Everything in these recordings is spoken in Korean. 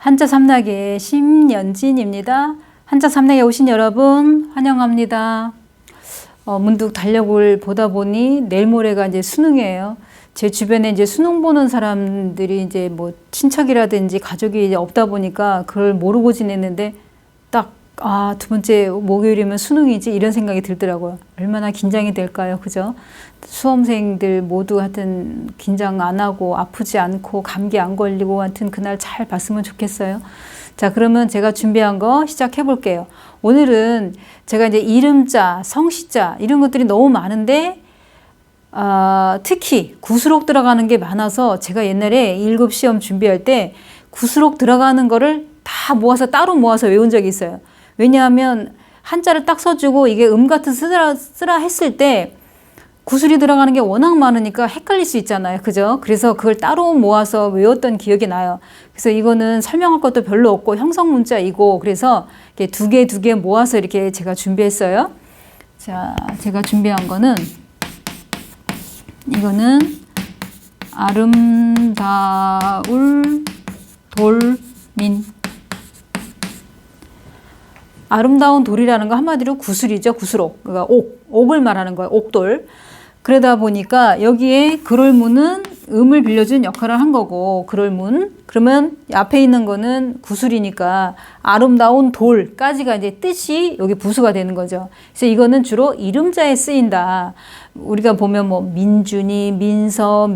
한자 삼락의 심연진입니다. 한자 삼락에 오신 여러분 환영합니다. 문득 달력을 보다 보니 내일 모레가 이제 수능이에요. 제 주변에 이제 수능 보는 사람들이 이제 뭐 친척이라든지 가족이 이제 없다 보니까 그걸 모르고 지냈는데 딱 두 번째 목요일이면 수능이지 이런 생각이 들더라고요. 얼마나 긴장이 될까요? 그죠? 수험생들 모두 하여튼 긴장 안 하고 아프지 않고 감기 안 걸리고 하여튼 그날 잘 봤으면 좋겠어요. 자, 그러면 제가 준비한 거 시작해 볼게요. 오늘은 제가 이제 이름자, 성시자 이런 것들이 너무 많은데 특히 구수록 들어가는 게 많아서 제가 옛날에 1급 시험 준비할 때 구수록 들어가는 거를 다 모아서 따로 모아서 외운 적이 있어요. 왜냐하면 한자를 딱 써주고 이게 같은 쓰라 했을 때 구술이 들어가는 게 워낙 많으니까 헷갈릴 수 있잖아요. 그죠? 그래서 그걸 따로 모아서 외웠던 기억이 나요. 그래서 이거는 설명할 것도 별로 없고 형성 문자이고 그래서 이렇게 두 개 모아서 이렇게 제가 준비했어요. 자, 제가 준비한 거는 이거는 아름다울 돌민. 아름다운 돌이라는 거 한마디로 구슬이죠. 구슬옥. 그러니까 옥을 말하는 거예요. 옥돌. 그러다 보니까 여기에 그럴문은 음을 빌려준 역할을 한 거고 그럴문. 그러면 앞에 있는 거는 구슬이니까 아름다운 돌까지가 이제 뜻이 여기 부수가 되는 거죠. 그래서 이거는 주로 이름자에 쓰인다. 우리가 보면 뭐 민준이, 민서,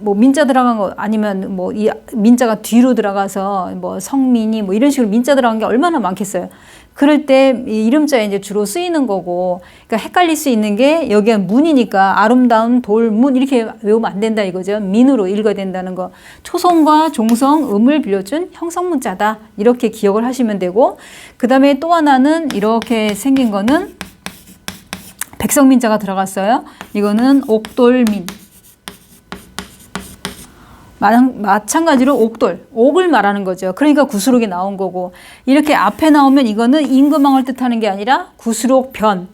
민자 들어간 거 아니면 뭐 이 민자가 뒤로 들어가서 뭐 성민이 뭐 이런 식으로 민자 들어간 게 얼마나 많겠어요. 그럴 때 이 이름자에 이제 주로 쓰이는 거고, 그러니까 헷갈릴 수 있는 게 여기가 문이니까 아름다운 돌문 이렇게 외우면 안 된다 이거죠. 민으로 읽어야 된다는 거. 초성과 종성, 음을 빌려준 형성 문자다 이렇게 기억을 하시면 되고, 그 다음에 또 하나는 이렇게 생긴 거는 백성민자가 들어갔어요. 이거는 옥돌민. 마찬가지로 옥돌, 옥을 말하는 거죠. 그러니까 구수록이 나온 거고, 이렇게 앞에 나오면 이거는 임금왕을 뜻하는 게 아니라 구수록 변.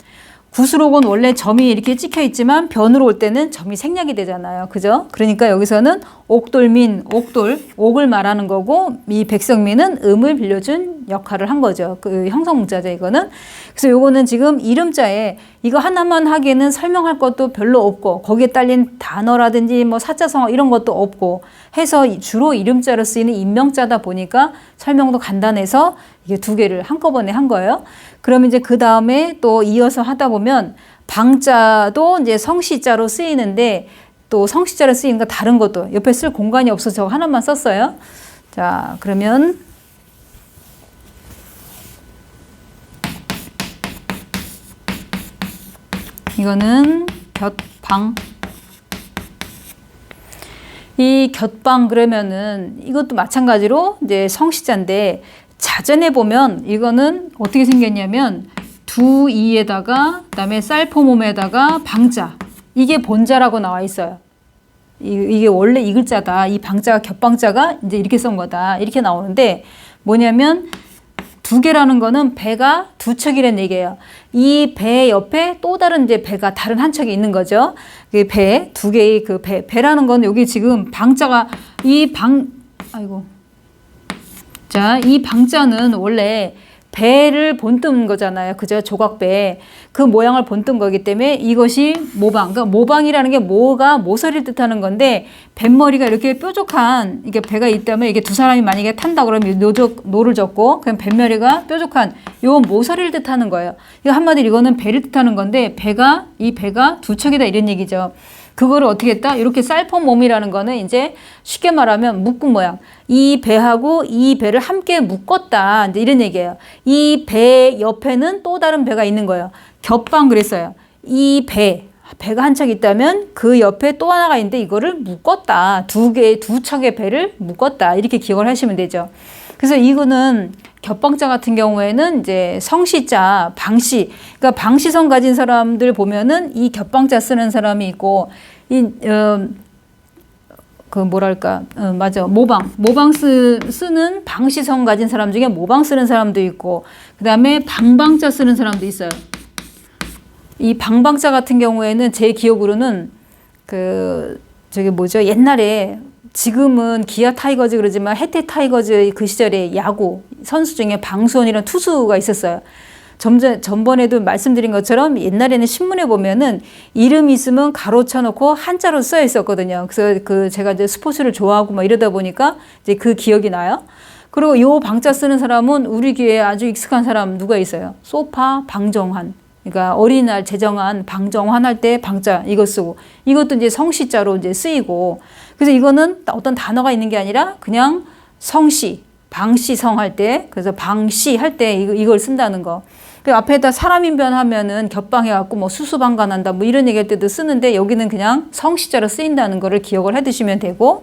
구수록은 원래 점이 이렇게 찍혀 있지만 변으로 올 때는 점이 생략이 되잖아요. 그죠? 그러니까 여기서는 옥돌민, 옥돌, 옥을 말하는 거고, 이 백성민은 음을 빌려준 역할을 한 거죠. 그 형성문자죠, 이거는. 그래서 요거는 지금 이름자에 이거 하나만 하기에는 설명할 것도 별로 없고, 거기에 딸린 단어라든지 뭐 사자성어 이런 것도 없고 해서 주로 이름자로 쓰이는 인명자다 보니까 설명도 간단해서 이게 두 개를 한꺼번에 한 거예요. 그럼 이제 그 다음에 또 이어서 하다 보면 방자도 이제 성시자로 쓰이는데 또 성시자로 쓰이는 거 다른 것도 옆에 쓸 공간이 없어서 저 하나만 썼어요. 자, 그러면 이거는 곁방. 이 곁방 그러면은 이것도 마찬가지로 이제 성시자인데 자전에 보면 이거는 어떻게 생겼냐면 두 이에다가 그다음에 쌀포몸에다가 방자. 이게 본자라고 나와 있어요. 이게 원래 이 글자다. 이 방자가 겹방자가 이제 이렇게 쓴 거다. 이렇게 나오는데 뭐냐면 두 개라는 거는 배가 두 척이라는 얘기예요. 이 배 옆에 또 다른 이제 배가 다른 한 척이 있는 거죠. 그 배, 두 개의 그 배라는 건 여기 지금 방자가 자, 이 방자는 원래 배를 본뜬 거잖아요. 그죠? 조각배. 그 모양을 본뜬 거기 때문에 이것이 모방. 그러니까 모방이라는 게 모가 모서리를 뜻하는 건데 뱃머리가 이렇게 뾰족한 이게 배가 있다면 이게 두 사람이 만약에 탄다 그러면 노를 젓고 그냥 뱃머리가 뾰족한 요 모서리를 뜻하는 거예요. 이거 한마디로 이거는 배를 뜻하는 건데 이 배가 두 척이다 이런 얘기죠. 그거를 어떻게 했다? 이렇게 쌀폰 몸이라는 거는 이제 쉽게 말하면 묶은 모양. 이 배하고 이 배를 함께 묶었다. 이제 이런 얘기예요. 이 배 옆에는 또 다른 배가 있는 거예요. 겹방 그랬어요. 이 배가 한 척 있다면 그 옆에 또 하나가 있는데 이거를 묶었다. 두 척의 배를 묶었다. 이렇게 기억을 하시면 되죠. 그래서 이거는 겹방자 같은 경우에는 이제 성시자, 방시, 그러니까 방시성 가진 사람들 보면은 이 겹방자 쓰는 사람이 있고, 모방 쓰는 방시성 가진 사람 중에 모방 쓰는 사람도 있고, 그 다음에 방방자 쓰는 사람도 있어요. 이 방방자 같은 경우에는 제 기억으로는 옛날에 지금은 기아 타이거즈 그러지만 혜태 타이거즈 그 시절에 야구 선수 중에 방수원이라는 투수가 있었어요. 전번에도 말씀드린 것처럼 옛날에는 신문에 보면은 이름 있으면 가로 쳐놓고 한자로 써 있었거든요. 그래서 제가 이제 스포츠를 좋아하고 막 이러다 보니까 이제 그 기억이 나요. 그리고 요 방자 쓰는 사람은 우리 귀에 아주 익숙한 사람 누가 있어요? 소파 방정환. 그러니까 어린이날 제정한 방정환 할 때 방자 이거 쓰고, 이것도 이제 성시자로 이제 쓰이고, 그래서 이거는 어떤 단어가 있는 게 아니라 그냥 성시, 방시성 할 때, 그래서 방시 할 때 이걸 쓴다는 거. 그 앞에다 사람인변 하면은 겹방해갖고 뭐 수수방관한다 뭐 이런 얘기할 때도 쓰는데, 여기는 그냥 성시자로 쓰인다는 거를 기억을 해 두시면 되고,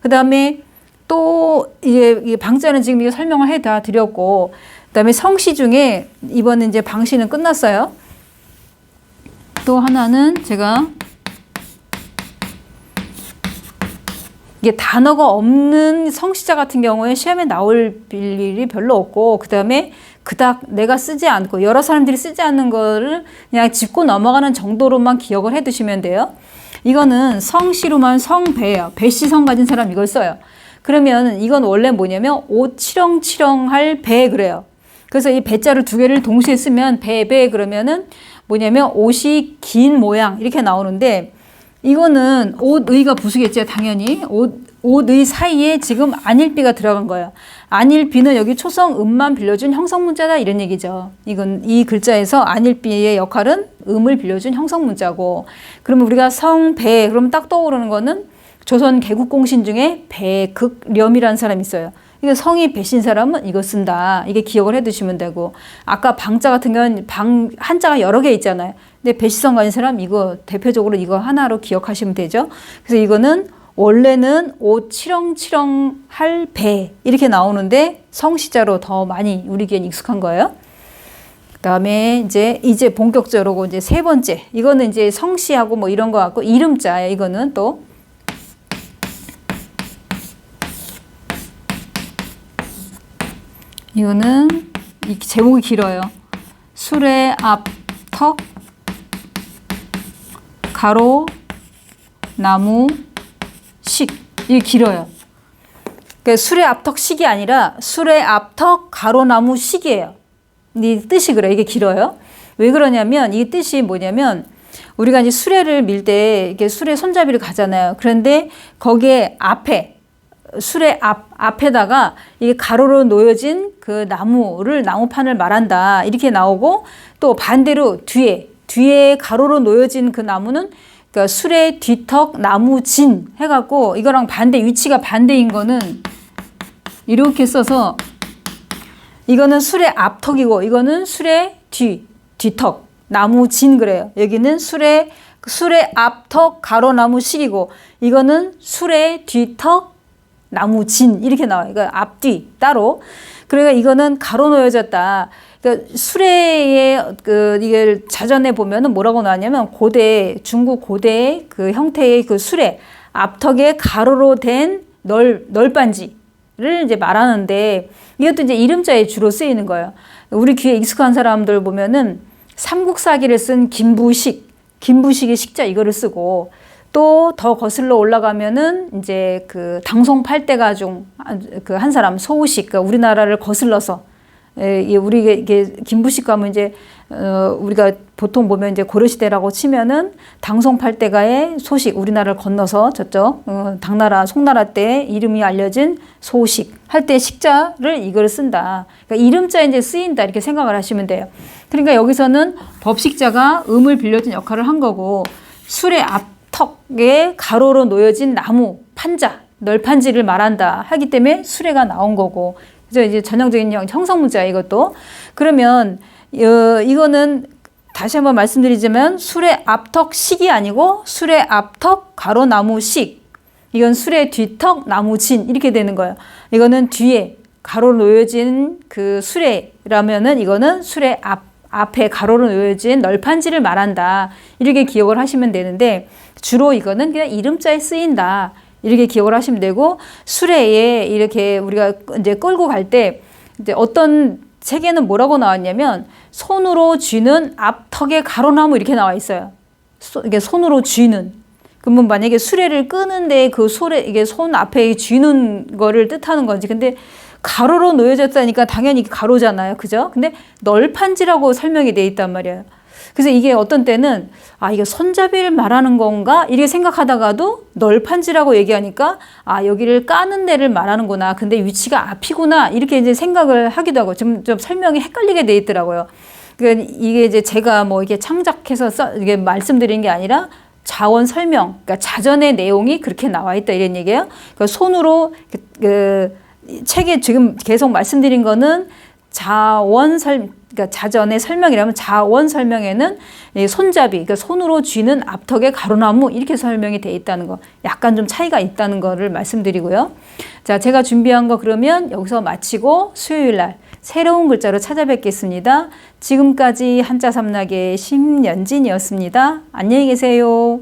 그 다음에 또 이게 방자는 지금 이거 설명을 해 다 드렸고, 그 다음에 성시 중에 이번에 이제 방시는 끝났어요. 또 하나는 제가 이게 단어가 없는 성시자 같은 경우에 시험에 나올 일이 별로 없고, 그 다음에 그닥 내가 쓰지 않고 여러 사람들이 쓰지 않는 거를 그냥 짚고 넘어가는 정도로만 기억을 해 두시면 돼요. 이거는 성시로만 성배예요. 배시성 가진 사람 이걸 써요. 그러면 이건 원래 뭐냐면 옷 치렁치렁할 배 그래요. 그래서 이 배자를 두 개를 동시에 쓰면 배 그러면은 뭐냐면 옷이 긴 모양 이렇게 나오는데, 이거는 옷의가 부수겠죠. 당연히 옷의 사이에 지금 안일비가 들어간 거예요. 안일비는 여기 초성 음만 빌려준 형성문자다 이런 얘기죠. 이 글자에서 안일비의 역할은 음을 빌려준 형성문자고, 그러면 우리가 성배 그러면 딱 떠오르는 거는 조선 개국공신 중에 배극렴이라는 사람이 있어요. 이게 성이 배신 사람은 이거 쓴다. 이게 기억을 해 두시면 되고, 아까 방자 같은 경우는 한자가 여러 개 있잖아요. 근데 배시성 가진 사람 이거 대표적으로 이거 하나로 기억하시면 되죠. 그래서 이거는 원래는 옷 치렁치렁 할 배 이렇게 나오는데 성시자로 더 많이 우리 귀엔 익숙한 거예요. 그다음에 이제 본격적으로 이제 세 번째, 이거는 이제 성시하고 뭐 이런 거 같고 이름자예요. 이거는 또 이거는 이 제목이 길어요. 수레 앞턱 가로 나무 식, 이게 길어요. 그러니까 수레 앞턱 식이 아니라 수레 앞턱 가로 나무 식이에요. 이 뜻이 그래. 이게 길어요. 왜 그러냐면 이 뜻이 뭐냐면, 우리가 이제 수레를 밀 때 이렇게 수레 손잡이를 가잖아요. 그런데 거기에 앞에 수레 앞에다가 이게 가로로 놓여진 그 나무판을 말한다 이렇게 나오고, 또 반대로 뒤에 가로로 놓여진 그 나무는 그러니까 수레 뒤턱 나무진 해갖고, 이거랑 반대 위치가 반대인 거는 이렇게 써서 이거는 수레 앞턱이고 이거는 수레 뒤턱 나무진 그래요. 여기는 수레 앞턱 가로 나무식이고 이거는 수레 뒤턱 나무진 이렇게 나와요. 이거 앞뒤 따로. 그러니까 이거는 가로 놓여졌다. 그러니까 수레의 이게 자전에 보면은 뭐라고 나왔냐면, 중국 고대 그 형태의 그 수레 앞턱에 가로로 된 널빤지를 이제 말하는데, 이것도 이제 이름자에 주로 쓰이는 거예요. 우리 귀에 익숙한 사람들 보면은 삼국사기를 쓴 김부식의 식자 이거를 쓰고, 또 더 거슬러 올라가면은 이제 그 당송팔대가 중 그 한 사람 소우식, 그러니까 우리나라를 거슬러서 우리 이게 김부식 가면 이제 우리가 보통 보면 이제 고려시대라고 치면은 당송팔대가의 소식, 우리나라를 건너서 저쪽 당나라 송나라 때 이름이 알려진 소식 할 때 식자를 이걸 쓴다. 그러니까 이름자에 이제 쓰인다 이렇게 생각을 하시면 돼요. 그러니까 여기서는 법식자가 음을 빌려준 역할을 한 거고, 수레 앞턱에 가로로 놓여진 나무 판자 널판지를 말한다 하기 때문에 수레가 나온 거고, 그래서 이제 전형적인 형성문자예요, 이것도. 그러면 이거는 다시 한번 말씀드리자면 수레 앞턱 식이 아니고 수레 앞턱 가로 나무 식. 이건 수레 뒤턱 나무 진 이렇게 되는 거예요. 이거는 뒤에 가로 놓여진 그 수레라면은 이거는 수레 앞에 가로로 놓여진 널판지를 말한다. 이렇게 기억을 하시면 되는데, 주로 이거는 그냥 이름자에 쓰인다. 이렇게 기억을 하시면 되고, 수레에 이렇게 우리가 이제 끌고 갈 때 이제 어떤 책에는 뭐라고 나왔냐면, 손으로 쥐는 앞턱에 가로나무 이렇게 나와 있어요. 이게 손으로 쥐는. 그러면 만약에 수레를 끄는데 그 소래 이게 손 앞에 쥐는 거를 뜻하는 건지. 근데 가로로 놓여졌다니까 당연히 가로잖아요. 그죠? 근데 널판지라고 설명이 돼 있단 말이에요. 그래서 이게 어떤 때는 아, 이게 손잡이를 말하는 건가? 이렇게 생각하다가도 널판지라고 얘기하니까 아, 여기를 까는 데를 말하는구나. 근데 위치가 앞이구나. 이렇게 이제 생각을 하기도 하고 좀 설명이 헷갈리게 돼 있더라고요. 그러니까 이게 이제 제가 뭐 이게 창작해서 이게 말씀드린 게 아니라 자원 설명, 그러니까 자전의 내용이 그렇게 나와 있다 이런 얘기예요. 그러니까 손으로 책에 지금 계속 말씀드린 거는 그러니까 자전의 설명이라면 자원 설명에는 손잡이, 그러니까 손으로 쥐는 앞턱의 가로나무 이렇게 설명이 돼 있다는 거, 약간 좀 차이가 있다는 거를 말씀드리고요. 자, 제가 준비한 거 그러면 여기서 마치고 수요일 날 새로운 글자로 찾아뵙겠습니다. 지금까지 한자 삼락의 심연진이었습니다. 안녕히 계세요.